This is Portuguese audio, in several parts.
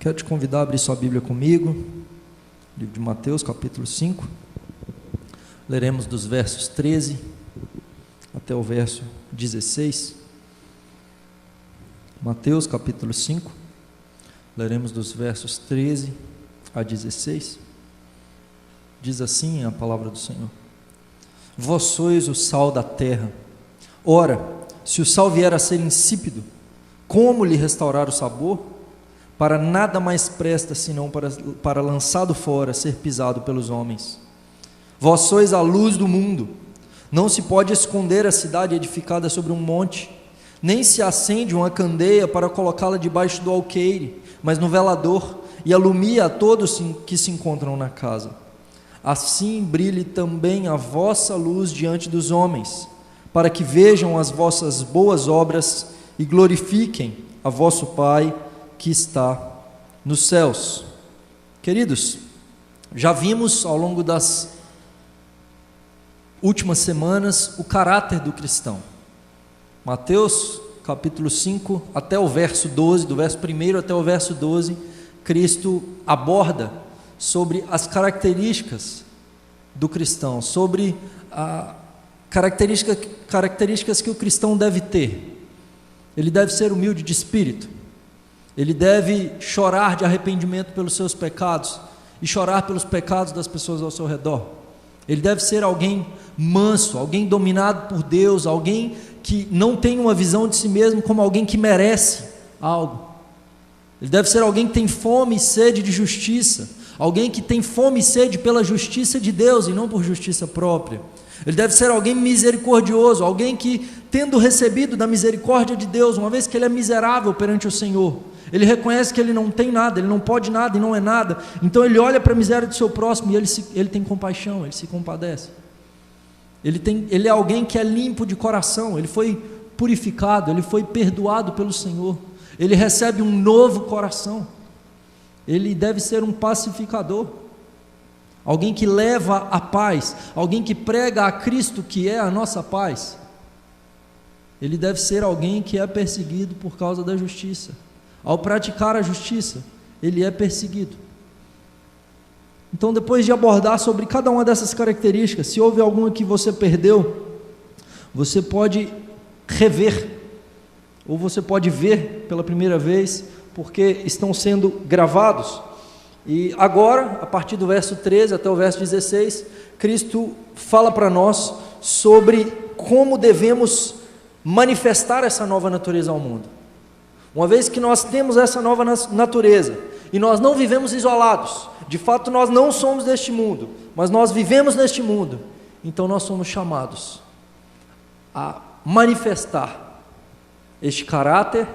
Quero te convidar a abrir sua Bíblia comigo, livro de Mateus, capítulo 5. Leremos dos versos 13 até o verso 16. Mateus, capítulo 5. Leremos dos versos 13 a 16. Diz assim a palavra do Senhor: Vós sois o sal da terra. Ora, se o sal vier a ser insípido, como lhe restaurar o sabor? Para nada mais presta, senão para lançado fora, ser pisado pelos homens. Vós sois a luz do mundo. Não se pode esconder a cidade edificada sobre um monte, nem se acende uma candeia para colocá-la debaixo do alqueire, mas no velador, e alumia a todos que se encontram na casa. Assim brilhe também a vossa luz diante dos homens, para que vejam as vossas boas obras e glorifiquem a vosso Pai que está nos céus. Queridos, já vimos ao longo das últimas semanas o caráter do cristão. Mateus capítulo 5 até o verso 12, do verso 1 até o verso 12, Cristo aborda sobre as características do cristão, sobre características que o cristão deve ter. Ele deve ser humilde de espírito. Ele deve chorar de arrependimento pelos seus pecados e chorar pelos pecados das pessoas ao seu redor. Ele deve ser alguém manso, alguém dominado por Deus, alguém que não tem uma visão de si mesmo como alguém que merece algo. Ele deve ser alguém que tem fome e sede de justiça, alguém que tem fome e sede pela justiça de Deus e não por justiça própria. Ele deve ser alguém misericordioso, alguém que, tendo recebido da misericórdia de Deus, uma vez que ele é miserável perante o Senhor, ele reconhece que ele não tem nada, ele não pode nada e não é nada, então ele olha para a miséria do seu próximo e ele tem compaixão, ele se compadece. Ele é alguém que é limpo de coração, ele foi purificado, ele foi perdoado pelo Senhor, ele recebe um novo coração. Ele deve ser um pacificador, alguém que leva a paz, alguém que prega a Cristo, que é a nossa paz. Ele deve ser alguém que é perseguido por causa da justiça. Ao praticar a justiça, ele é perseguido. Então, depois de abordar sobre cada uma dessas características, se houve alguma que você perdeu, você pode rever, ou você pode ver pela primeira vez, porque estão sendo gravados. E agora, a partir do verso 13 até o verso 16, Cristo fala para nós sobre como devemos manifestar essa nova natureza ao mundo. Uma vez que nós temos essa nova natureza, e nós não vivemos isolados, de fato nós não somos deste mundo, mas nós vivemos neste mundo, então nós somos chamados a manifestar este caráter,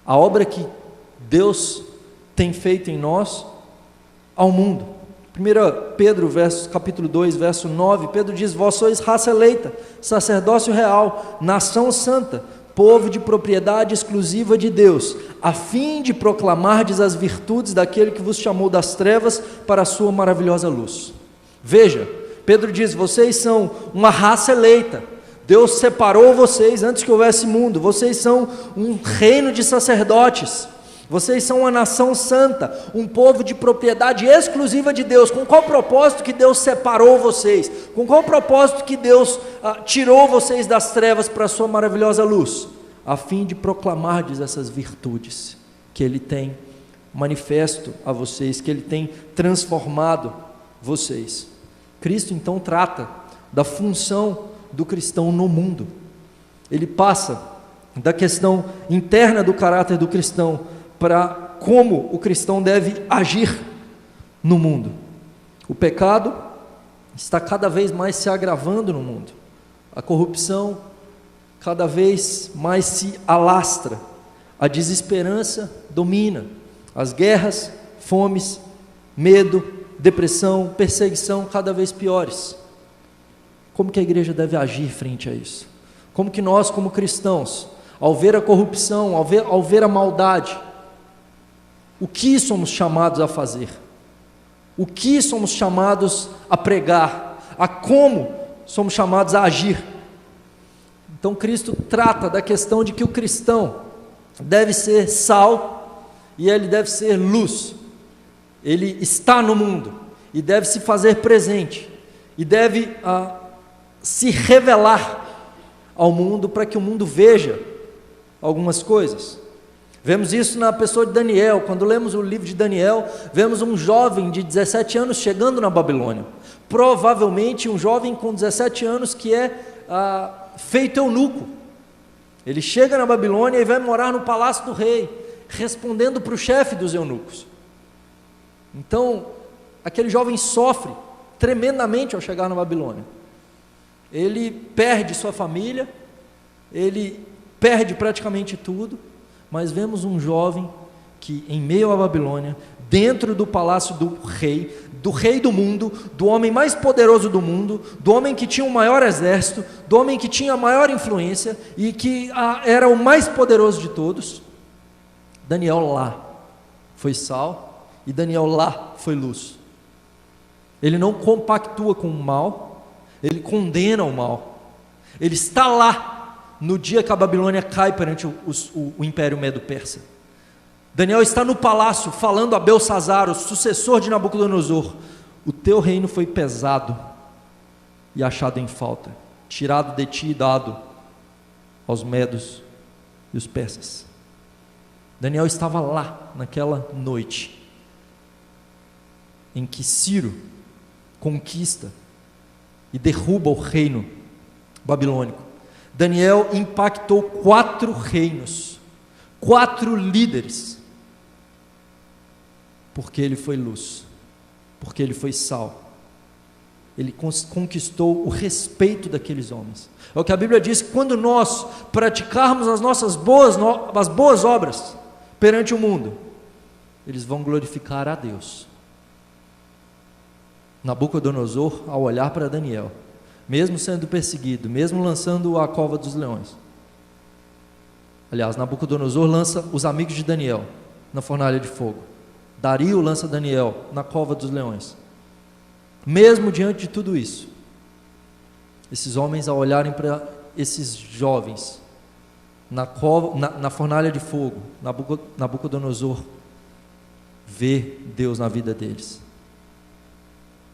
a obra que Deus tem feito em nós, ao mundo. 1 Pedro, capítulo 2, verso 9, Pedro diz: Vós sois raça eleita, sacerdócio real, nação santa, povo de propriedade exclusiva de Deus, a fim de proclamardes as virtudes daquele que vos chamou das trevas para a sua maravilhosa luz. Veja, Pedro diz: vocês são uma raça eleita, Deus separou vocês antes que houvesse mundo, vocês são um reino de sacerdotes, vocês são uma nação santa, um povo de propriedade exclusiva de Deus. Com qual propósito que Deus separou vocês? Com qual propósito que Deus tirou vocês das trevas para a sua maravilhosa luz? A fim de proclamardes essas virtudes que Ele tem manifesto a vocês, que Ele tem transformado vocês. Cristo então trata da função do cristão no mundo. Ele passa da questão interna do caráter do cristão para como o cristão deve agir no mundo. O pecado está cada vez mais se agravando no mundo. A corrupção cada vez mais se alastra. A desesperança domina. As guerras, fomes, medo, depressão, perseguição cada vez piores. Como que a igreja deve agir frente a isso? Como que nós, como cristãos, ao ver a corrupção, ao ver a maldade, o que somos chamados a fazer? O que somos chamados a pregar? A como somos chamados a agir? Então Cristo trata da questão de que o cristão deve ser sal e ele deve ser luz. Ele está no mundo e deve se fazer presente e deve se revelar ao mundo para que o mundo veja algumas coisas. Vemos isso na pessoa de Daniel. Quando lemos o livro de Daniel, vemos um jovem de 17 anos chegando na Babilônia. Provavelmente um jovem com 17 anos que é feito eunuco. Ele chega na Babilônia e vai morar no palácio do rei, respondendo para o chefe dos eunucos. Então, aquele jovem sofre tremendamente ao chegar na Babilônia. Ele perde sua família, ele perde praticamente tudo, mas vemos um jovem que, em meio à Babilônia, dentro do palácio do rei do mundo, do homem mais poderoso do mundo, do homem que tinha o maior exército, do homem que tinha a maior influência e que era o mais poderoso de todos, Daniel lá foi sal e Daniel lá foi luz. Ele não compactua com o mal, ele condena o mal. Ele está lá no dia que a Babilônia cai perante o Império Medo-Persa. Daniel está no palácio falando a Belsazar, o sucessor de Nabucodonosor: o teu reino foi pesado e achado em falta, tirado de ti e dado aos medos e os persas. Daniel estava lá naquela noite em que Ciro conquista e derruba o reino babilônico. Daniel impactou 4 reinos, 4 líderes, porque ele foi luz, porque ele foi sal. Ele conquistou o respeito daqueles homens. É o que a Bíblia diz: que quando nós praticarmos as nossas boas obras perante o mundo, eles vão glorificar a Deus. Nabucodonosor, ao olhar para Daniel, mesmo sendo perseguido, mesmo lançando-o à cova dos leões, aliás, Nabucodonosor lança os amigos de Daniel na fornalha de fogo, Dario lança Daniel na cova dos leões. Mesmo diante de tudo isso, esses homens, ao olharem para esses jovens na fornalha de fogo, Nabucodonosor vê Deus na vida deles.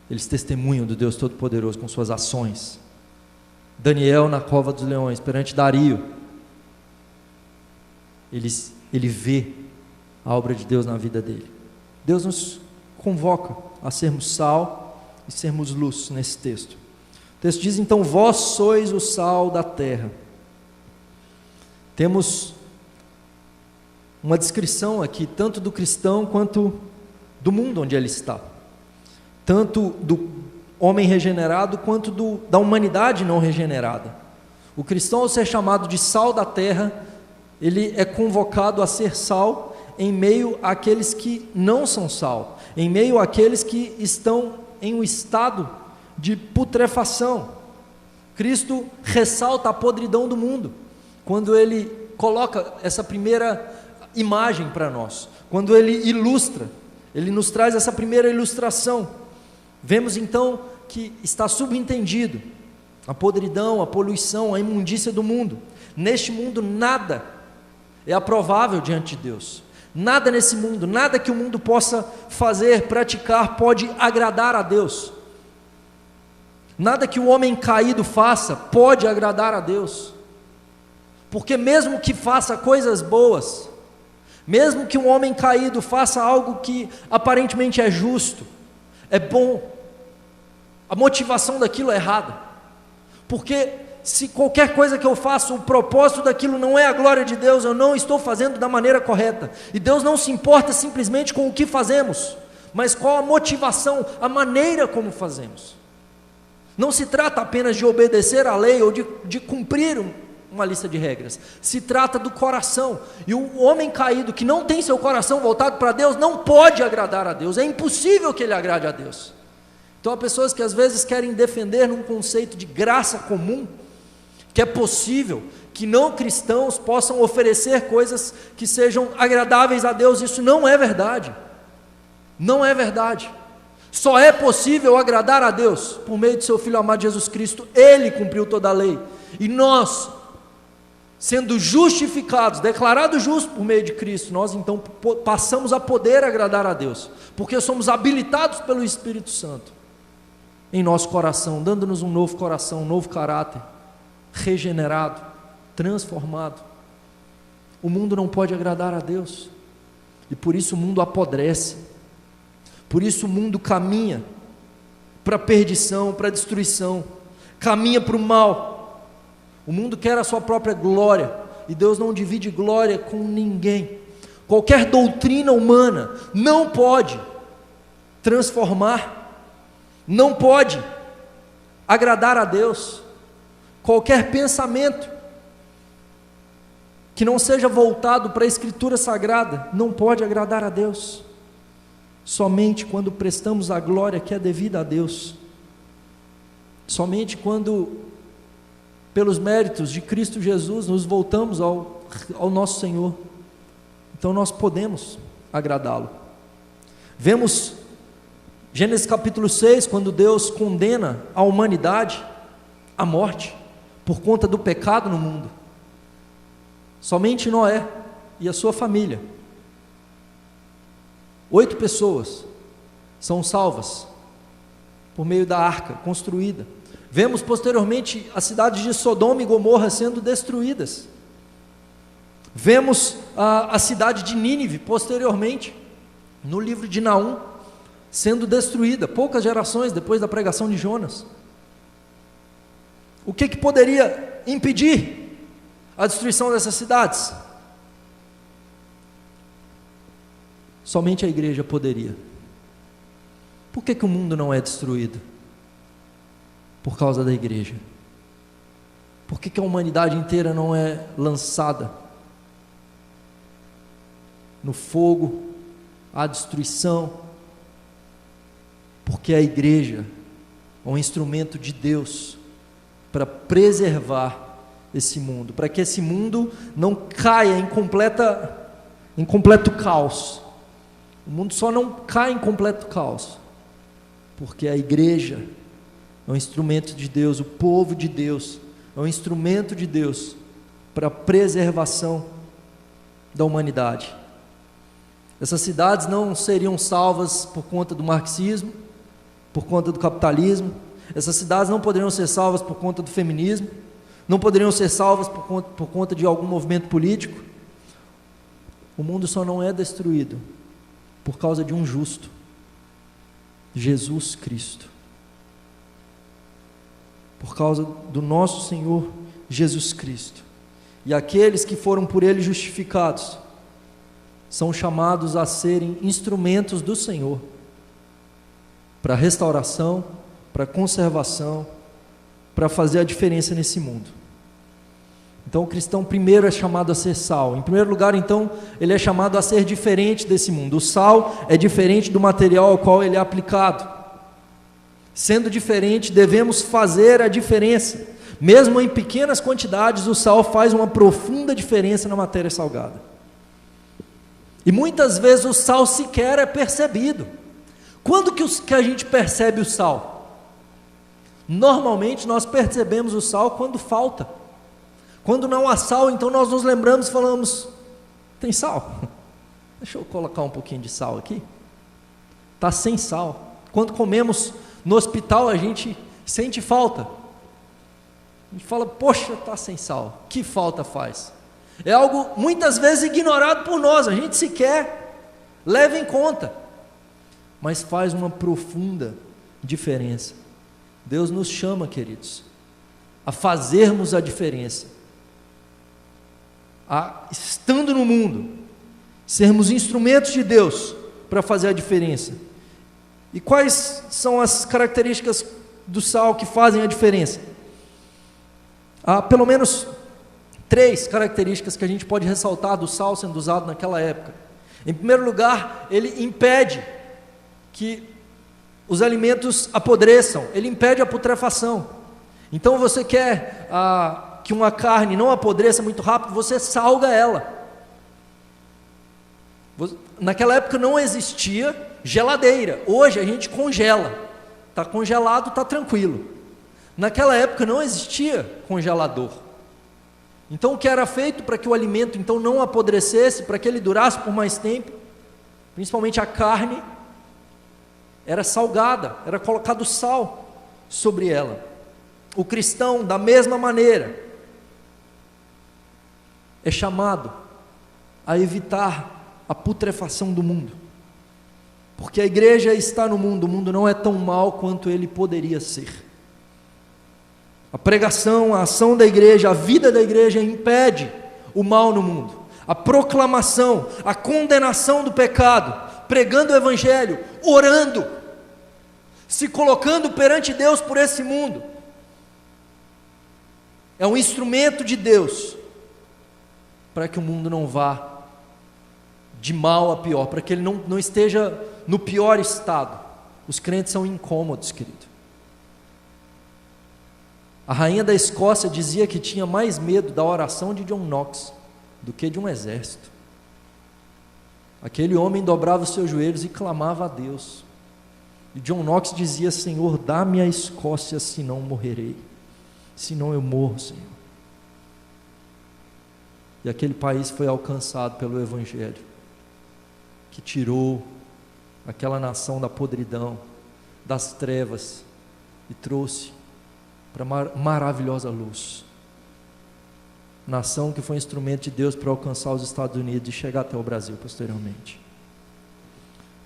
Eles testemunham do Deus Todo-Poderoso com suas ações. Daniel na cova dos leões, perante Dario, ele vê a obra de Deus na vida dele. Deus nos convoca a sermos sal e sermos luz nesse texto. O texto diz então: vós sois o sal da terra. Temos uma descrição aqui, tanto do cristão quanto do mundo onde ele está, tanto do homem regenerado quanto da humanidade não regenerada. O cristão, ao ser chamado de sal da terra, ele é convocado a ser sal em meio àqueles que não são sal, em meio àqueles que estão em um estado de putrefação. Cristo ressalta a podridão do mundo quando ele coloca essa primeira imagem para nós, quando ele ilustra, ele nos traz essa primeira ilustração. Vemos então que está subentendido a podridão, a poluição, a imundícia do mundo. Neste mundo nada é aprovável diante de Deus. Nada nesse mundo, nada que o mundo possa fazer, praticar, pode agradar a Deus. Nada que o homem caído faça pode agradar a Deus. Porque mesmo que faça coisas boas, mesmo que um homem caído faça algo que aparentemente é justo, é bom, a motivação daquilo é errada. Porque se qualquer coisa que eu faço, o propósito daquilo não é a glória de Deus, eu não estou fazendo da maneira correta. E Deus não se importa simplesmente com o que fazemos, mas qual a motivação, a maneira como fazemos. Não se trata apenas de obedecer à lei ou de cumprir uma lista de regras. Se trata do coração. E o homem caído que não tem seu coração voltado para Deus não pode agradar a Deus. É impossível que ele agrade a Deus. Então há pessoas que às vezes querem defender num conceito de graça comum, que é possível que não cristãos possam oferecer coisas que sejam agradáveis a Deus. Isso não é verdade. Não é verdade. Só é possível agradar a Deus por meio de seu Filho amado Jesus Cristo. Ele cumpriu toda a lei. E nós sendo justificados, declarados justos por meio de Cristo, nós então passamos a poder agradar a Deus, porque somos habilitados pelo Espírito Santo em nosso coração, dando-nos um novo coração, um novo caráter, regenerado, transformado. O mundo não pode agradar a Deus, e por isso o mundo apodrece, por isso o mundo caminha para a perdição, para a destruição, caminha para o mal. O mundo quer a sua própria glória, e Deus não divide glória com ninguém. Qualquer doutrina humana não pode transformar, não pode agradar a Deus. Qualquer pensamento que não seja voltado para a Escritura Sagrada não pode agradar a Deus. Somente quando prestamos a glória que é devida a Deus, somente quando, pelos méritos de Cristo Jesus, nos voltamos ao nosso Senhor, então nós podemos agradá-lo. Vemos Gênesis capítulo 6, quando Deus condena a humanidade à morte, por conta do pecado no mundo. Somente Noé e a sua família, 8 pessoas, são salvas, por meio da arca construída. Vemos posteriormente as cidades de Sodoma e Gomorra sendo destruídas. Vemos a cidade de Nínive, posteriormente, no livro de Naum, sendo destruída, poucas gerações depois da pregação de Jonas. O que poderia impedir a destruição dessas cidades? Somente a igreja poderia. Por que o mundo não é destruído? Por causa da igreja. Por que a humanidade inteira não é lançada no fogo, à destruição? Porque a igreja é um instrumento de Deus para preservar esse mundo, para que esse mundo não caia em completo caos. O mundo só não cai em completo caos porque a igreja é um instrumento de Deus, o povo de Deus é um instrumento de Deus para a preservação da humanidade. Essas cidades não seriam salvas por conta do marxismo, por conta do capitalismo. Essas cidades não poderiam ser salvas por conta do feminismo, não poderiam ser salvas por conta de algum movimento político. O mundo só não é destruído por causa de um justo, Jesus Cristo. Por causa do nosso Senhor Jesus Cristo. E aqueles que foram por Ele justificados são chamados a serem instrumentos do Senhor para restauração, para conservação, para fazer a diferença nesse mundo. Então o cristão primeiro é chamado a ser sal. Em primeiro lugar, então, ele é chamado a ser diferente desse mundo. O sal é diferente do material ao qual ele é aplicado. Sendo diferente, devemos fazer a diferença. Mesmo em pequenas quantidades, o sal faz uma profunda diferença na matéria salgada. E muitas vezes o sal sequer é percebido. Quando que a gente percebe o sal? Normalmente nós percebemos o sal quando falta. Quando não há sal, então nós nos lembramos e falamos: tem sal? Deixa eu colocar um pouquinho de sal aqui. Está sem sal. Quando comemos no hospital, a gente sente falta. A gente fala: poxa, está sem sal. Que falta faz? É algo muitas vezes ignorado por nós, a gente sequer leva em conta, mas faz uma profunda diferença. Deus nos chama, queridos, a fazermos a diferença, estando no mundo, sermos instrumentos de Deus para fazer a diferença. E quais são as características do sal que fazem a diferença? Há pelo menos 3 características que a gente pode ressaltar do sal sendo usado naquela época. Em primeiro lugar, ele impede que os alimentos apodreçam, ele impede a putrefação. Então você quer que uma carne não apodreça muito rápido, você salga ela. Naquela época não existia geladeira, hoje a gente congela, está congelado, está tranquilo. Naquela época não existia congelador, Então o que era feito para que o alimento então não apodrecesse, para que ele durasse por mais tempo, principalmente a carne, era salgada, era colocado sal sobre ela. O cristão, da mesma maneira, é chamado a evitar a putrefação do mundo, porque a igreja está no mundo, o mundo não é tão mau quanto ele poderia ser. A pregação, a ação da igreja, a vida da igreja impede o mal no mundo. A proclamação, a condenação do pecado, pregando o evangelho, orando, se colocando perante Deus por esse mundo, é um instrumento de Deus para que o mundo não vá de mal a pior, para que ele não esteja no pior estado. Os crentes são incômodos, querido. A rainha da Escócia dizia que tinha mais medo da oração de John Knox do que de um exército. Aquele homem dobrava os seus joelhos e clamava a Deus. E John Knox dizia: Senhor, dá-me a Escócia, senão morrerei. Senão eu morro, Senhor. E aquele país foi alcançado pelo Evangelho, que tirou aquela nação da podridão, das trevas, e trouxe para maravilhosa luz. Nação que foi instrumento de Deus para alcançar os Estados Unidos e chegar até o Brasil posteriormente,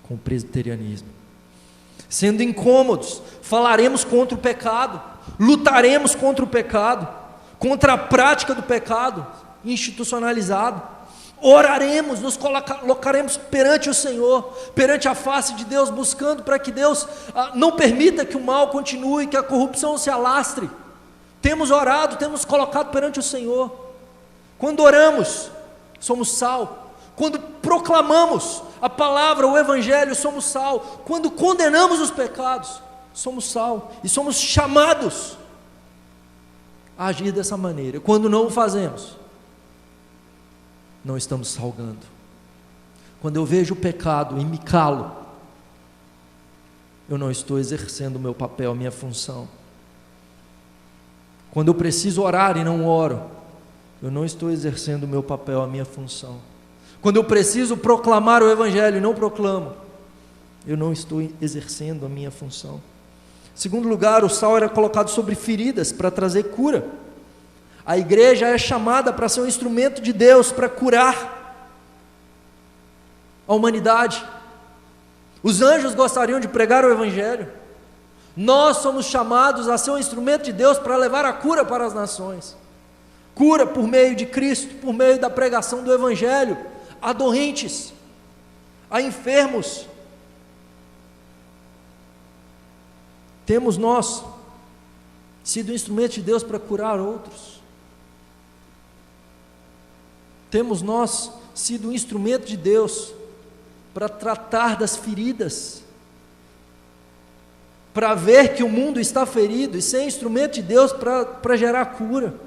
com o presbiterianismo. Sendo incômodos, falaremos contra o pecado, lutaremos contra o pecado, contra a prática do pecado institucionalizado, oraremos, nos colocaremos perante o Senhor, perante a face de Deus, buscando para que Deus não permita que o mal continue, que a corrupção se alastre. Temos orado, temos colocado perante o Senhor. Quando oramos, somos sal. Quando proclamamos a palavra, o evangelho, somos sal. Quando condenamos os pecados, somos sal. E somos chamados a agir dessa maneira. Quando não o fazemos, não estamos salgando. Quando eu vejo o pecado e me calo, eu não estou exercendo o meu papel, a minha função. Quando eu preciso orar e não oro, eu não estou exercendo o meu papel, a minha função. Quando eu preciso proclamar o evangelho e não proclamo, eu não estou exercendo a minha função. Em segundo lugar, o sal era colocado sobre feridas para trazer cura. A igreja é chamada para ser um instrumento de Deus para curar a humanidade. Os anjos gostariam de pregar o evangelho. Nós somos chamados a ser um instrumento de Deus para levar a cura para as nações. Cura por meio de Cristo, por meio da pregação do evangelho, a doentes, a enfermos. Temos nós sido instrumento de Deus para curar outros? Temos nós sido um instrumento de Deus para tratar das feridas, para ver que o mundo está ferido e ser instrumento de Deus para gerar cura?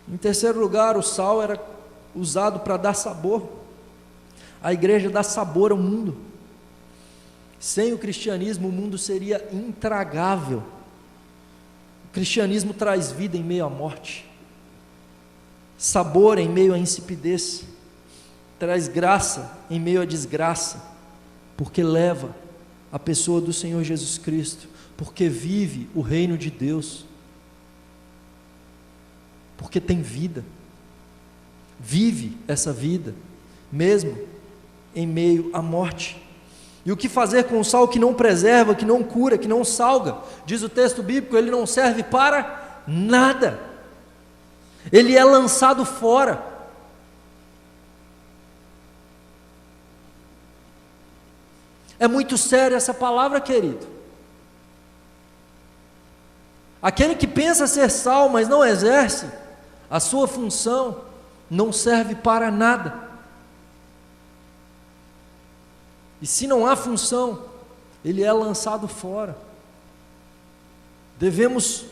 Em terceiro lugar, o sal era usado para dar sabor. A igreja dá sabor ao mundo. Sem o cristianismo, o mundo seria intragável. O cristianismo traz vida em meio à morte, sabor em meio à insipidez, traz graça em meio à desgraça, porque leva a pessoa do Senhor Jesus Cristo, porque vive o reino de Deus, porque tem vida, vive essa vida, mesmo em meio à morte. E o que fazer com o sal que não preserva, que não cura, que não salga? Diz o texto bíblico, ele não serve para nada, ele é lançado fora. É muito sério essa palavra, querido. Aquele que pensa ser sal, mas não exerce a sua função, não serve para nada. E se não há função, ele é lançado fora. Devemos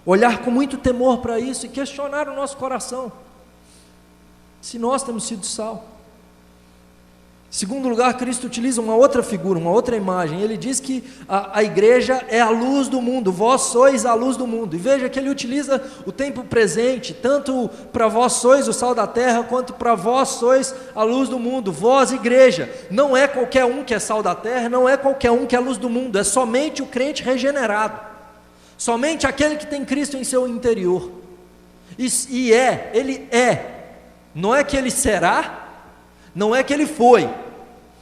olhar com muito temor para isso e questionar o nosso coração, se nós temos sido sal. Em segundo lugar, Cristo utiliza uma outra figura, uma outra imagem. Ele diz que a igreja é a luz do mundo, vós sois a luz do mundo. E veja que ele utiliza o tempo presente, tanto para vós sois o sal da terra, quanto para vós sois a luz do mundo. Vós, igreja, não é qualquer um que é sal da terra, não é qualquer um que é luz do mundo, é somente o crente regenerado, somente aquele que tem Cristo em seu interior. Ele é, não é que ele será, não é que ele foi,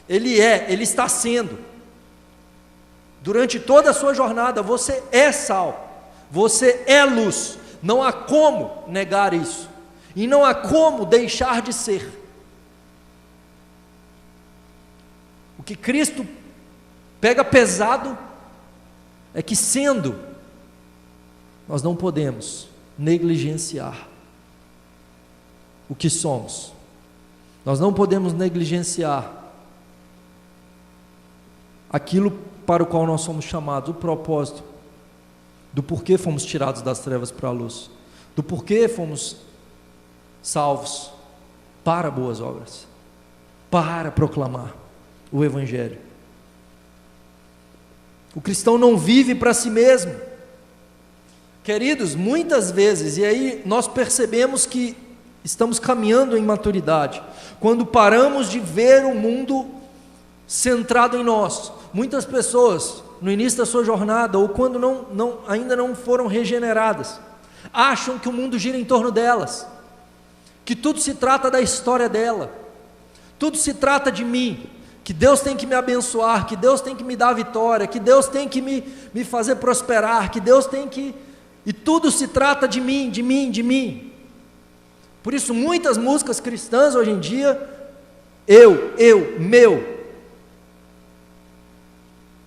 ele está sendo. Durante toda a sua jornada, você é sal, você é luz, não há como negar isso, e não há como deixar de ser. O que Cristo pega pesado é que, sendo, nós não podemos negligenciar o que somos. Nós não podemos negligenciar aquilo para o qual nós somos chamados, o propósito, do porquê fomos tirados das trevas para a luz, do porquê fomos salvos para boas obras, para proclamar o Evangelho. O cristão não vive para si mesmo. Queridos, muitas vezes, e aí nós percebemos que estamos caminhando em maturidade, quando paramos de ver o mundo centrado em nós. Muitas pessoas, no início da sua jornada, ou quando ainda não foram regeneradas, acham que o mundo gira em torno delas, que tudo se trata da história dela, tudo se trata de mim, que Deus tem que me abençoar, que Deus tem que me dar vitória, que Deus tem que me fazer prosperar, que Deus tem que... E tudo se trata de mim, de mim, de mim. Por isso muitas músicas cristãs hoje em dia, meu.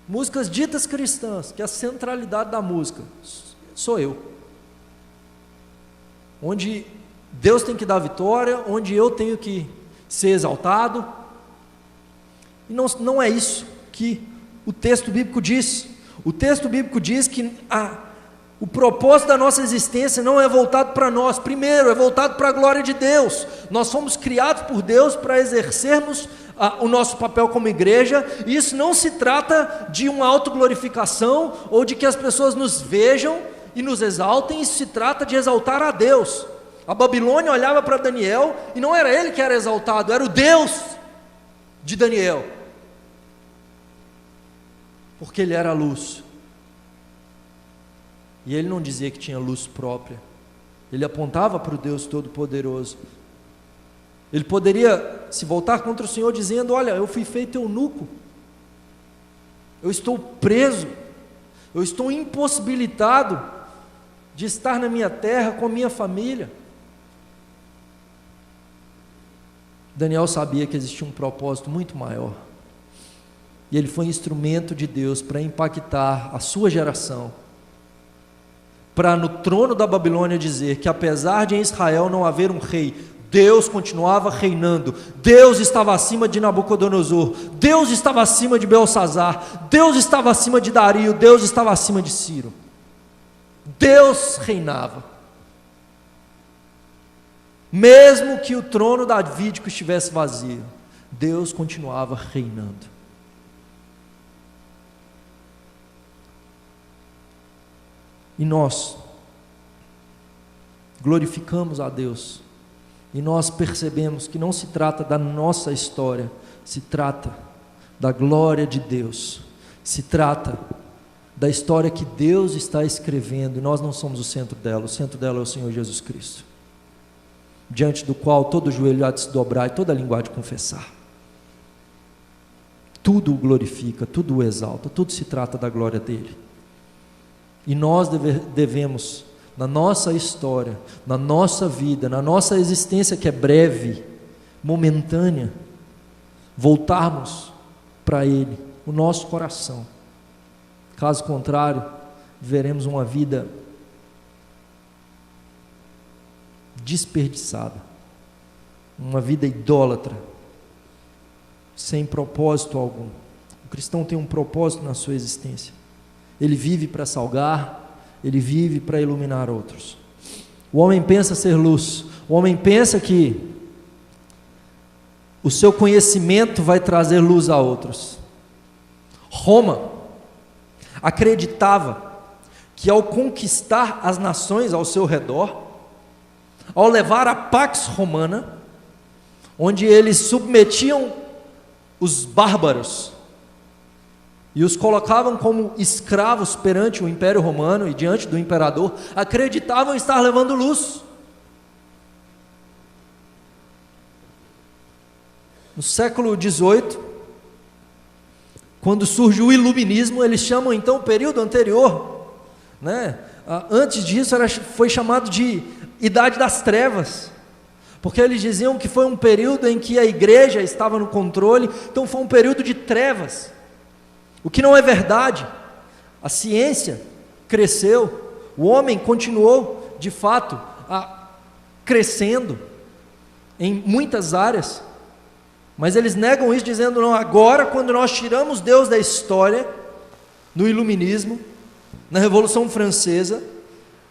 Músicas ditas cristãs, que a centralidade da música sou eu. Onde Deus tem que dar vitória, onde eu tenho que ser exaltado. E não é isso que o texto bíblico diz. O texto bíblico diz que o propósito da nossa existência não é voltado para nós, primeiro é voltado para a glória de Deus. Nós fomos criados por Deus para exercermos o nosso papel como igreja, e isso não se trata de uma autoglorificação, ou de que as pessoas nos vejam e nos exaltem, isso se trata de exaltar a Deus. A Babilônia olhava para Daniel, e não era ele que era exaltado, era o Deus de Daniel, porque ele era a luz. E ele não dizia que tinha luz própria, ele apontava para o Deus Todo-Poderoso. Ele poderia se voltar contra o Senhor dizendo: olha, eu fui feito eunuco, eu estou preso, eu estou impossibilitado de estar na minha terra com a minha família. Daniel sabia que existia um propósito muito maior, e ele foi instrumento de Deus para impactar a sua geração, para no trono da Babilônia dizer que apesar de em Israel não haver um rei, Deus continuava reinando. Deus estava acima de Nabucodonosor, Deus estava acima de Belsazar, Deus estava acima de Dario, Deus estava acima de Ciro. Deus reinava, mesmo que o trono davídico estivesse vazio, Deus continuava reinando. E nós glorificamos a Deus, e nós percebemos que não se trata da nossa história, se trata da glória de Deus, se trata da história que Deus está escrevendo, e nós não somos o centro dela é o Senhor Jesus Cristo, diante do qual todo joelho há de se dobrar e toda língua há de confessar. Tudo o glorifica, tudo o exalta, tudo se trata da glória dele. E nós devemos, na nossa história, na nossa vida, na nossa existência que é breve, momentânea, voltarmos para Ele, o nosso coração. Caso contrário, veremos uma vida desperdiçada, uma vida idólatra, sem propósito algum. O cristão tem um propósito na sua existência. Ele vive para salgar, ele vive para iluminar outros. O homem pensa ser luz, o homem pensa que o seu conhecimento vai trazer luz a outros. Roma acreditava que ao conquistar as nações ao seu redor, ao levar a Pax Romana, onde eles submetiam os bárbaros e os colocavam como escravos perante o Império Romano e diante do imperador, acreditavam estar levando luz. No século XVIII, quando surge o Iluminismo, eles chamam então o período anterior, né? Antes disso foi chamado de Idade das Trevas, porque eles diziam que foi um período em que a igreja estava no controle, então foi um período de trevas, o que não é verdade. A ciência cresceu, o homem continuou de fato crescendo em muitas áreas, mas eles negam isso dizendo, não, agora quando nós tiramos Deus da história, no Iluminismo, na Revolução Francesa,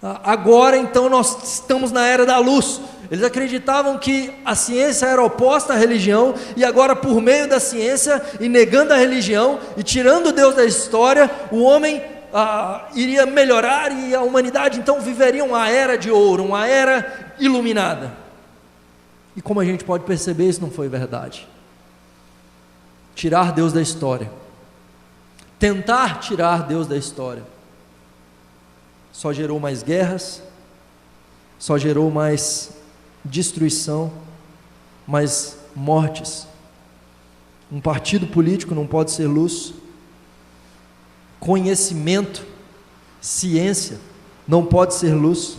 agora então nós estamos na era da luz. Eles acreditavam que a ciência era oposta à religião, e agora por meio da ciência, e negando a religião, e tirando Deus da história, o homem iria melhorar, e a humanidade então viveria uma era de ouro, uma era iluminada. E como a gente pode perceber, isso não foi verdade. Tirar Deus da história, tentar tirar Deus da história, só gerou mais guerras, só gerou mais destruição, mais mortes. Um partido político não pode ser luz, conhecimento, ciência não pode ser luz,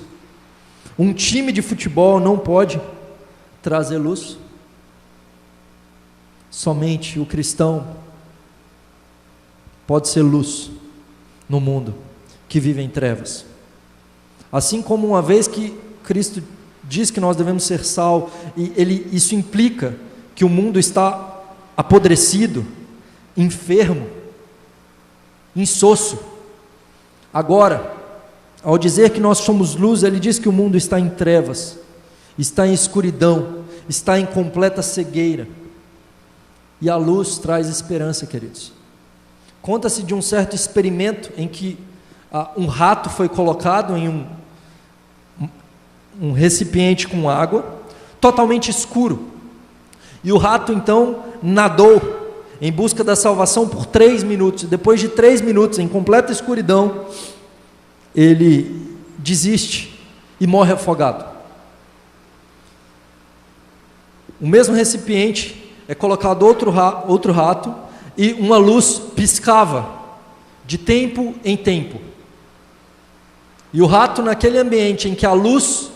um time de futebol não pode trazer luz. Somente o cristão pode ser luz no mundo que vive em trevas. Assim como uma vez que Cristo diz que nós devemos ser sal, e isso implica que o mundo está apodrecido, enfermo, insosso. Agora, ao dizer que nós somos luz, ele diz que o mundo está em trevas, está em escuridão, está em completa cegueira. E a luz traz esperança, queridos. Conta-se de um certo experimento em que um rato foi colocado em um recipiente com água, totalmente escuro, e o rato então nadou em busca da salvação por 3 minutos, depois de 3 minutos em completa escuridão, ele desiste e morre afogado. O mesmo recipiente é colocado outro rato, e uma luz piscava de tempo em tempo, e o rato, naquele ambiente em que a luz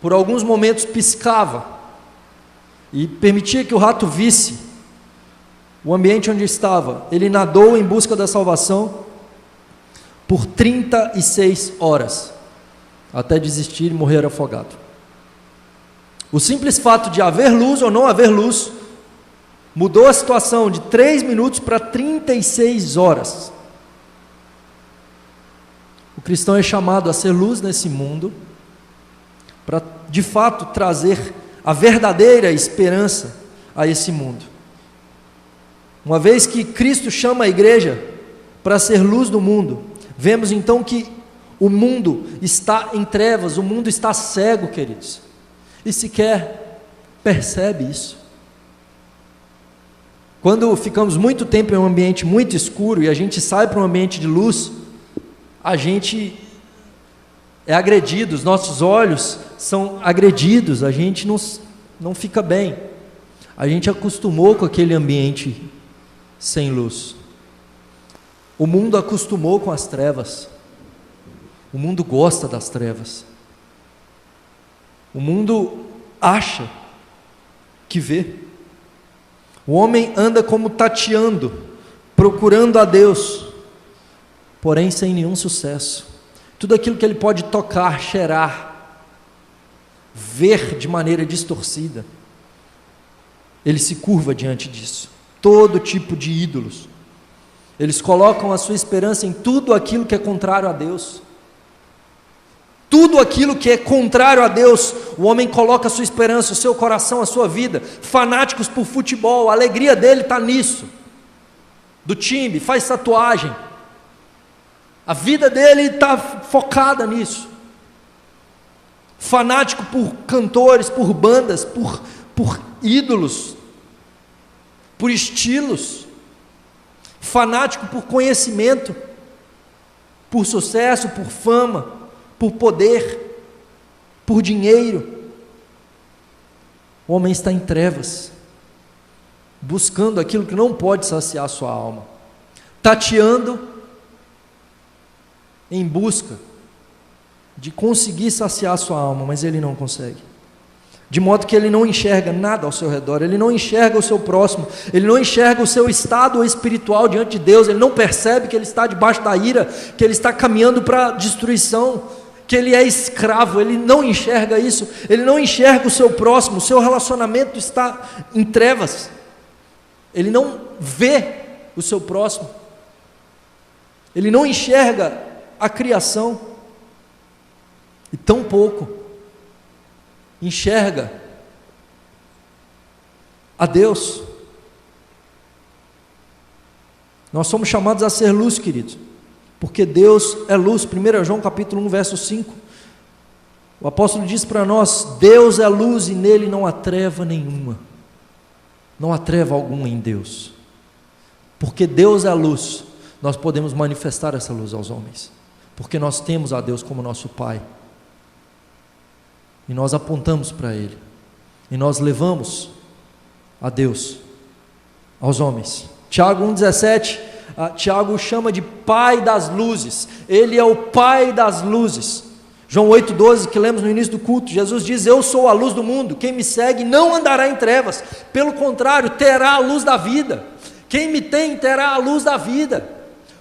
por alguns momentos piscava e permitia que o rato visse o ambiente onde estava, ele nadou em busca da salvação por 36 horas, até desistir e morrer afogado. O simples fato de haver luz ou não haver luz mudou a situação de 3 minutos para 36 horas. O cristão é chamado a ser luz nesse mundo, para de fato trazer a verdadeira esperança a esse mundo. Uma vez que Cristo chama a igreja para ser luz do mundo, vemos então que o mundo está em trevas, o mundo está cego, queridos, e sequer percebe isso. Quando ficamos muito tempo em um ambiente muito escuro e a gente sai para um ambiente de luz, a gente é agredido, os nossos olhos são agredidos, a gente não fica bem, a gente acostumou com aquele ambiente sem luz. O mundo acostumou com as trevas, o mundo gosta das trevas, o mundo acha que vê. O homem anda como tateando, procurando a Deus, porém sem nenhum sucesso. Tudo aquilo que ele pode tocar, cheirar, ver de maneira distorcida, ele se curva diante disso. Todo tipo de ídolos, eles colocam a sua esperança em tudo aquilo que é contrário a Deus. tudo aquilo que é contrário a Deus, o homem coloca a sua esperança, o seu coração, a sua vida. Fanáticos por futebol, a alegria dele está nisso, do time, faz tatuagem, a vida dele está focada nisso. Fanático por cantores, por bandas, por ídolos, por estilos. Fanático por conhecimento, por sucesso, por fama, por poder, por dinheiro. O homem está em trevas, buscando aquilo que não pode saciar a sua alma, tateando em busca de conseguir saciar a sua alma, mas ele não consegue, de modo que ele não enxerga nada ao seu redor, ele não enxerga o seu próximo, ele não enxerga o seu estado espiritual diante de Deus, ele não percebe que ele está debaixo da ira, que ele está caminhando para a destruição, que ele é escravo. Ele não enxerga isso, ele não enxerga o seu próximo, o seu relacionamento está em trevas, ele não vê o seu próximo, ele não enxerga a criação, e tampouco enxerga a Deus. Nós somos chamados a ser luz, queridos, porque Deus é luz. 1 João capítulo 1, verso 5, o apóstolo diz para nós: Deus é luz e nele não há treva nenhuma, não há treva alguma em Deus. Porque Deus é luz, nós podemos manifestar essa luz aos homens, porque nós temos a Deus como nosso Pai, e nós apontamos para Ele, e nós levamos a Deus aos homens. Tiago 1,17, Tiago chama de Pai das luzes, Ele é o Pai das luzes. João 8,12, que lemos no início do culto, Jesus diz: eu sou a luz do mundo, quem me segue não andará em trevas, pelo contrário, terá a luz da vida. Quem me tem terá a luz da vida,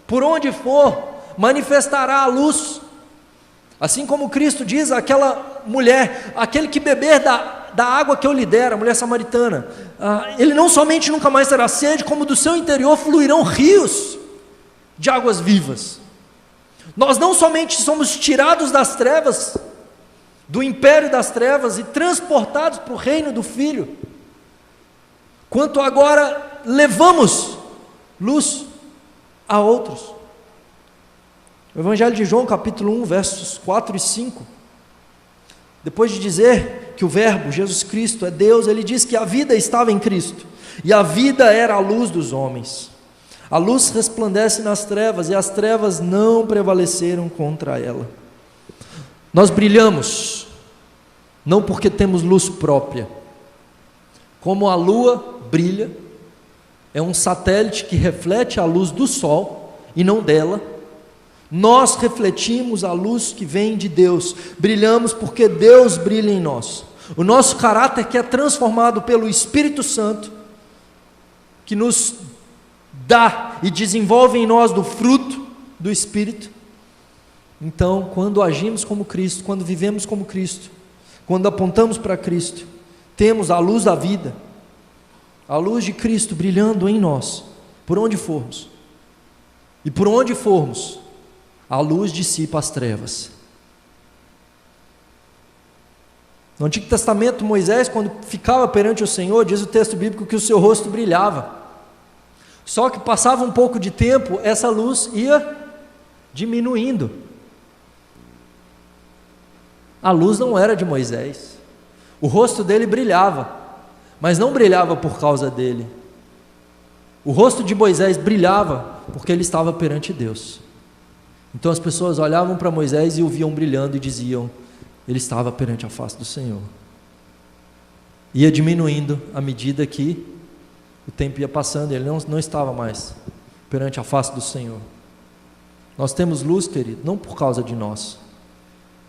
por onde for, manifestará a luz. Assim como Cristo diz àquela mulher: aquele que beber da água que eu lhe der, a mulher samaritana, ele não somente nunca mais terá sede, como do seu interior fluirão rios de águas vivas. Nós não somente somos tirados das trevas, do império das trevas, e transportados para o reino do Filho, quanto agora levamos luz a outros. O Evangelho de João capítulo 1, versos 4 e 5, depois de dizer que o verbo, Jesus Cristo, é Deus, ele diz que a vida estava em Cristo, e a vida era a luz dos homens. A luz resplandece nas trevas, e as trevas não prevaleceram contra ela. Nós brilhamos, não porque temos luz própria, como a lua brilha, é um satélite que reflete a luz do sol, e não dela. Nós refletimos a luz que vem de Deus, brilhamos porque Deus brilha em nós. O nosso caráter, que é transformado pelo Espírito Santo, que nos dá e desenvolve em nós do fruto do Espírito. Então, quando agimos como Cristo, quando vivemos como Cristo, quando apontamos para Cristo, temos a luz da vida, a luz de Cristo brilhando em nós, por onde formos. E por onde formos, a luz dissipa as trevas. No Antigo Testamento, Moisés, quando ficava perante o Senhor, diz o texto bíblico que o seu rosto brilhava. Só que passava um pouco de tempo, essa luz ia diminuindo. A luz não era de Moisés, o rosto dele brilhava, mas não brilhava por causa dele. O rosto de Moisés brilhava porque ele estava perante Deus. Então as pessoas olhavam para Moisés e o viam brilhando e diziam: ele estava perante a face do Senhor. Ia diminuindo à medida que o tempo ia passando, e ele não estava mais perante a face do Senhor. Nós temos luz, querido, não por causa de nós,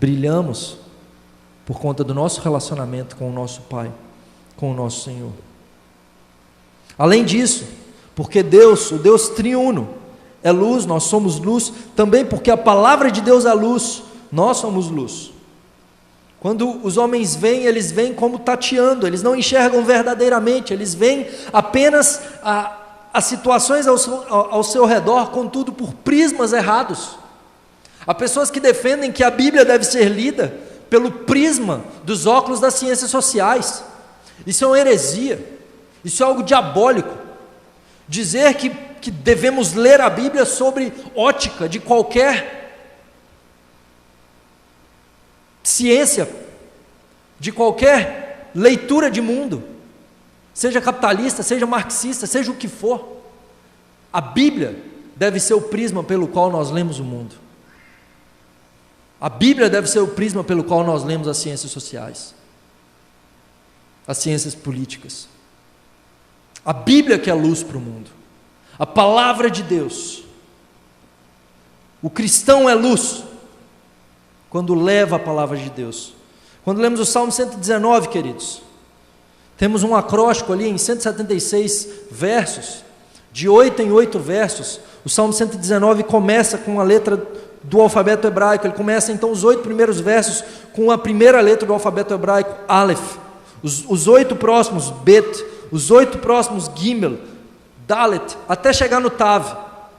brilhamos por conta do nosso relacionamento com o nosso Pai, com o nosso Senhor. Além disso, porque Deus, o Deus triuno, é luz, nós somos luz, também porque a palavra de Deus é luz, nós somos luz. Quando os homens vêm, eles vêm como tateando, eles não enxergam verdadeiramente, eles veem apenas as situações ao seu redor, contudo por prismas errados. Há pessoas que defendem que a Bíblia deve ser lida pelo prisma dos óculos das ciências sociais. Isso é uma heresia, isso é algo diabólico. Dizer que devemos ler a Bíblia sobre ótica de qualquer ciência, de qualquer leitura de mundo, seja capitalista, seja marxista, seja o que for, a Bíblia deve ser o prisma pelo qual nós lemos o mundo. A Bíblia deve ser o prisma pelo qual nós lemos as ciências sociais, as ciências políticas. A Bíblia que é luz para o mundo, a palavra de Deus. O cristão é luz quando leva a palavra de Deus. Quando lemos o Salmo 119, queridos, temos um acróstico ali em 176 versos, de 8 em 8 versos. O Salmo 119 começa com a letra do alfabeto hebraico. Ele começa então os 8 primeiros versos com a primeira letra do alfabeto hebraico, Aleph. Os 8 próximos, Bet. Os 8 próximos, Gimel, Dalet, até chegar no Tav,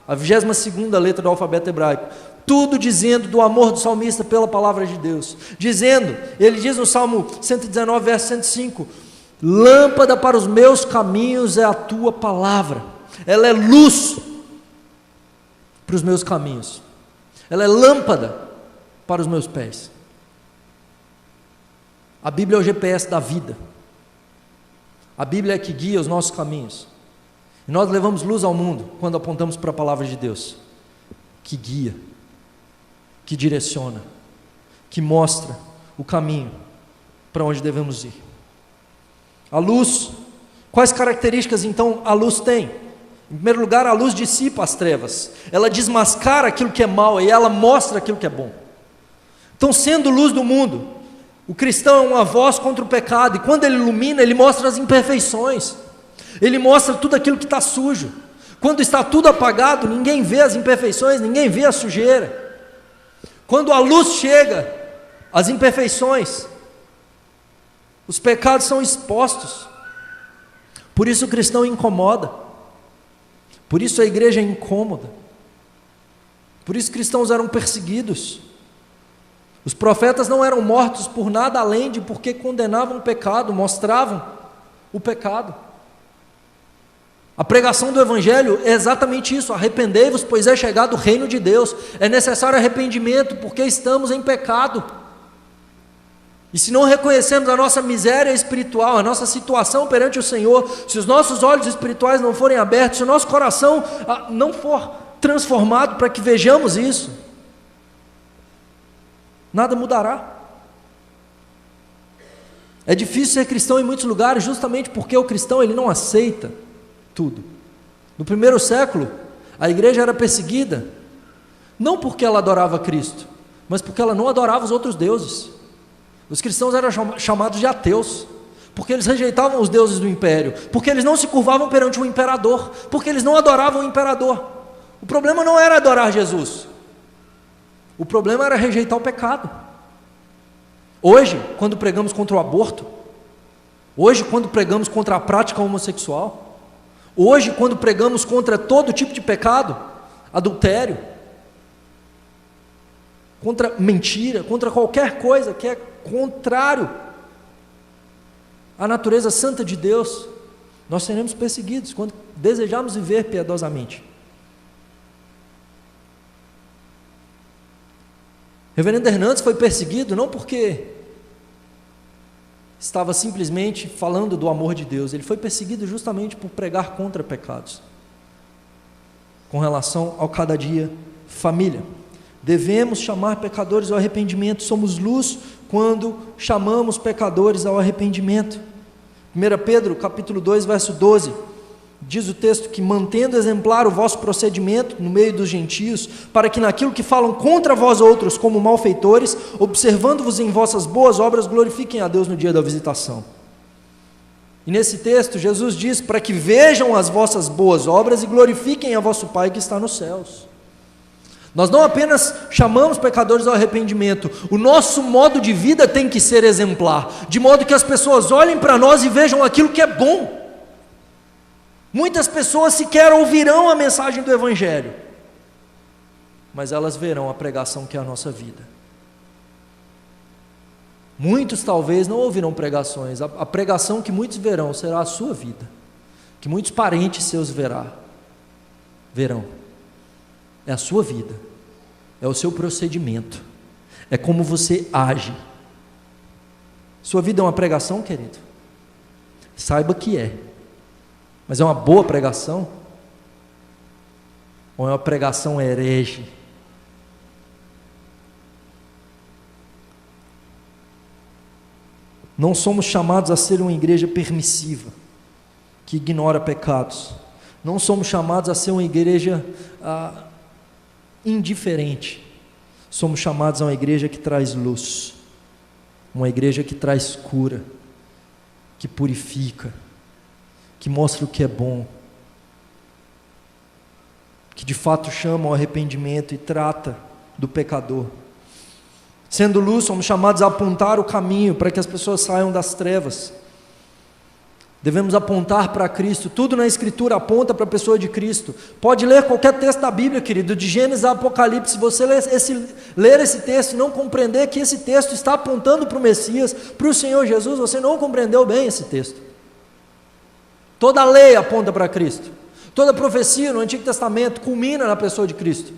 a 22ª letra do alfabeto hebraico. Tudo dizendo do amor do salmista pela palavra de Deus. Dizendo, ele diz no Salmo 119, verso 105, lâmpada para os meus caminhos é a tua palavra. Ela é luz para os meus caminhos. Ela é lâmpada para os meus pés. A Bíblia é o GPS da vida. A Bíblia é que guia os nossos caminhos. E nós levamos luz ao mundo quando apontamos para a palavra de Deus, que guia, que direciona, que mostra o caminho para onde devemos ir. A luz, quais características então a luz tem? Em primeiro lugar, a luz dissipa as trevas, ela desmascara aquilo que é mal e ela mostra aquilo que é bom. Então, sendo luz do mundo, o cristão é uma voz contra o pecado, e quando ele ilumina, ele mostra as imperfeições, ele mostra tudo aquilo que está sujo. Quando está tudo apagado, ninguém vê as imperfeições, ninguém vê a sujeira. Quando a luz chega, as imperfeições, os pecados são expostos. Por isso o cristão incomoda, por isso a igreja é incômoda, por isso cristãos eram perseguidos. Os profetas não eram mortos por nada além de porque condenavam o pecado, mostravam o pecado. A pregação do Evangelho é exatamente isso: arrependei-vos, pois é chegado o reino de Deus. É necessário arrependimento, porque estamos em pecado. E se não reconhecemos a nossa miséria espiritual, a nossa situação perante o Senhor, se os nossos olhos espirituais não forem abertos, se o nosso coração não for transformado para que vejamos isso, nada mudará. É difícil ser cristão em muitos lugares, justamente porque o cristão ele não aceita tudo. No primeiro século, a igreja era perseguida, não porque ela adorava Cristo, mas porque ela não adorava os outros deuses. Os cristãos eram chamados de ateus, porque eles rejeitavam os deuses do império, porque eles não se curvavam perante o imperador, porque eles não adoravam o imperador. O problema não era adorar Jesus, o problema era rejeitar o pecado. Hoje, quando pregamos contra o aborto, hoje quando pregamos contra a prática homossexual, hoje quando pregamos contra todo tipo de pecado, adultério, contra mentira, contra qualquer coisa que é contrário à natureza santa de Deus, nós seremos perseguidos quando desejarmos viver piedosamente. Reverendo Hernandes foi perseguido não porque estava simplesmente falando do amor de Deus, ele foi perseguido justamente por pregar contra pecados, com relação ao cada dia família. Devemos chamar pecadores ao arrependimento, somos luz quando chamamos pecadores ao arrependimento. 1 Pedro capítulo 2, verso 12, diz o texto que mantendo exemplar o vosso procedimento no meio dos gentios, para que naquilo que falam contra vós outros como malfeitores, observando-vos em vossas boas obras, glorifiquem a Deus no dia da visitação. E nesse texto Jesus diz para que vejam as vossas boas obras e glorifiquem a vosso Pai que está nos céus. Nós não apenas chamamos pecadores ao arrependimento, o nosso modo de vida tem que ser exemplar, de modo que as pessoas olhem para nós e vejam aquilo que é bom. Muitas pessoas sequer ouvirão a mensagem do Evangelho, mas elas verão a pregação que é a nossa vida. Muitos talvez não ouvirão pregações, a pregação que muitos verão será a sua vida, que muitos parentes seus verão. É a sua vida, é o seu procedimento, é como você age. Sua vida é uma pregação, querido? Saiba que é, mas é uma boa pregação? Ou é uma pregação herege? Não somos chamados a ser uma igreja permissiva, que ignora pecados. Não somos chamados a ser uma igreja indiferente. Somos chamados a uma igreja que traz luz, uma igreja que traz cura, que purifica, que mostra o que é bom, que de fato chama ao arrependimento e trata do pecador. Sendo luz, somos chamados a apontar o caminho para que as pessoas saiam das trevas. Devemos apontar para Cristo. Tudo na Escritura aponta para a pessoa de Cristo. Pode ler qualquer texto da Bíblia, querido, de Gênesis a Apocalipse. Se você ler esse texto e não compreender que esse texto está apontando para o Messias, para o Senhor Jesus, você não compreendeu bem esse texto. Toda a lei aponta para Cristo. Toda a profecia no Antigo Testamento culmina na pessoa de Cristo.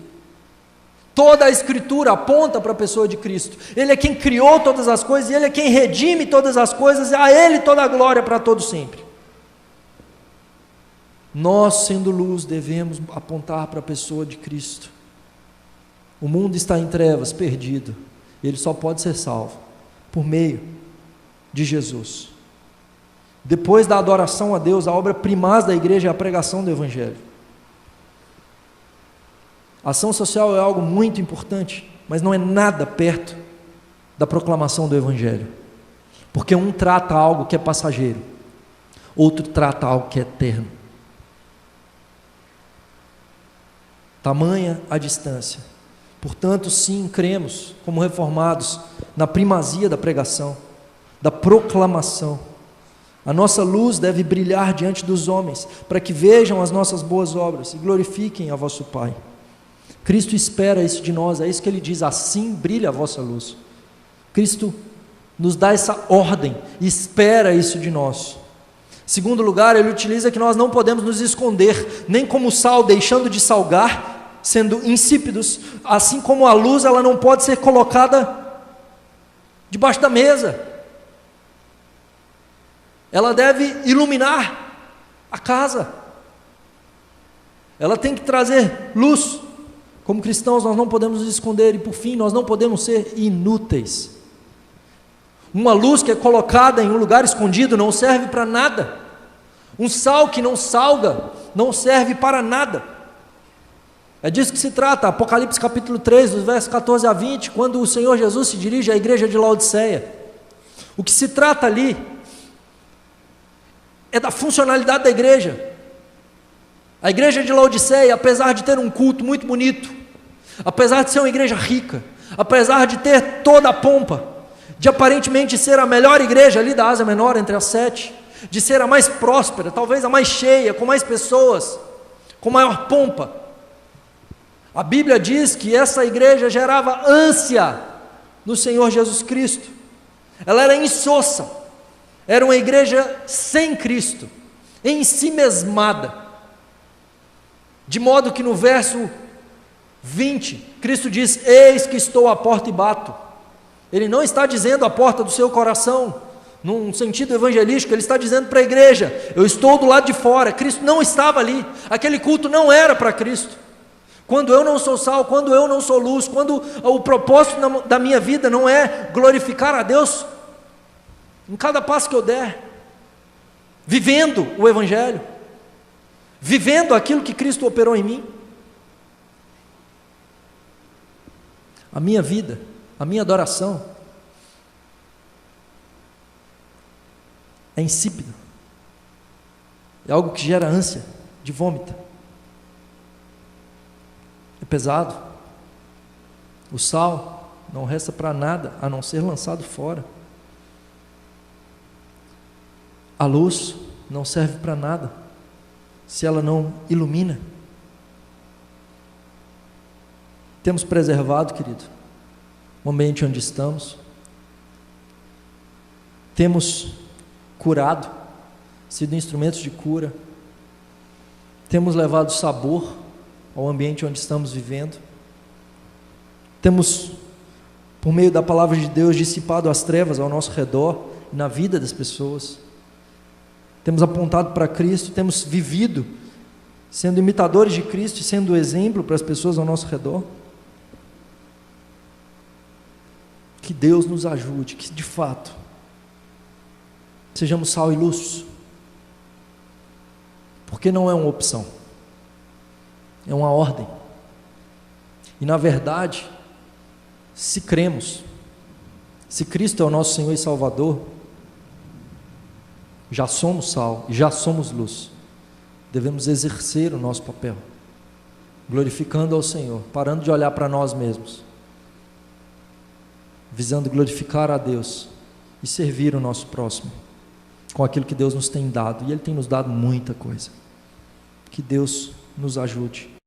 Toda a Escritura aponta para a pessoa de Cristo. Ele é quem criou todas as coisas, e Ele é quem redime todas as coisas, e a Ele toda a glória para todo sempre. Nós, sendo luz, devemos apontar para a pessoa de Cristo. O mundo está em trevas, perdido. Ele só pode ser salvo por meio de Jesus. Depois da adoração a Deus, a obra primaz da igreja é a pregação do Evangelho. A ação social é algo muito importante, mas não é nada perto da proclamação do Evangelho, porque um trata algo que é passageiro, outro trata algo que é eterno. Tamanha a distância. Portanto, sim, cremos, como reformados, na primazia da pregação, da proclamação. A nossa luz deve brilhar diante dos homens, para que vejam as nossas boas obras e glorifiquem a vosso Pai. Cristo espera isso de nós, é isso que Ele diz: assim brilha a vossa luz. Cristo nos dá essa ordem e espera isso de nós. Segundo lugar, Ele utiliza que nós não podemos nos esconder, nem como sal deixando de salgar, sendo insípidos, assim como a luz ela não pode ser colocada debaixo da mesa. Ela deve iluminar a casa, ela tem que trazer luz. Como cristãos nós não podemos nos esconder, e por fim nós não podemos ser inúteis. Uma luz que é colocada em um lugar escondido não serve para nada. Um sal que não salga não serve para nada. É disso que se trata, Apocalipse capítulo 3, dos versos 14 a 20, quando o Senhor Jesus se dirige à igreja de Laodiceia. O que se trata ali é da funcionalidade da igreja. A igreja de Laodiceia, apesar de ter um culto muito bonito, apesar de ser uma igreja rica, apesar de ter toda a pompa, de aparentemente ser a melhor igreja ali da Ásia Menor entre as 7, de ser a mais próspera, talvez a mais cheia, com mais pessoas, com maior pompa, a Bíblia diz que essa igreja gerava ânsia no Senhor Jesus Cristo. Ela era insossa, era uma igreja sem Cristo, em si mesmada. De modo que no verso 20, Cristo diz: eis que estou à porta e bato. Ele não está dizendo a porta do seu coração, num sentido evangelístico, ele está dizendo para a igreja: eu estou do lado de fora. Cristo não estava ali, aquele culto não era para Cristo. Quando eu não sou sal, quando eu não sou luz, quando o propósito da minha vida não é glorificar a Deus, em cada passo que eu der, vivendo o Evangelho, vivendo aquilo que Cristo operou em mim, a minha vida, a minha adoração é insípida, é algo que gera ânsia de vômito, é pesado. O sal não resta para nada a não ser lançado fora. A luz não serve para nada se ela não ilumina. Temos preservado, querido, o ambiente onde estamos. Temos curado, sido instrumentos de cura. Temos levado sabor ao ambiente onde estamos vivendo. Temos, por meio da palavra de Deus, dissipado as trevas ao nosso redor e na vida das pessoas. Temos apontado para Cristo, temos vivido sendo imitadores de Cristo e sendo exemplo para as pessoas ao nosso redor. Que Deus nos ajude, que de fato sejamos sal e luz, porque não é uma opção, é uma ordem. E na verdade, se cremos, se Cristo é o nosso Senhor e Salvador, já somos sal e já somos luz. Devemos exercer o nosso papel, glorificando ao Senhor, parando de olhar para nós mesmos, visando glorificar a Deus e servir o nosso próximo com aquilo que Deus nos tem dado, e Ele tem nos dado muita coisa. Que Deus nos ajude.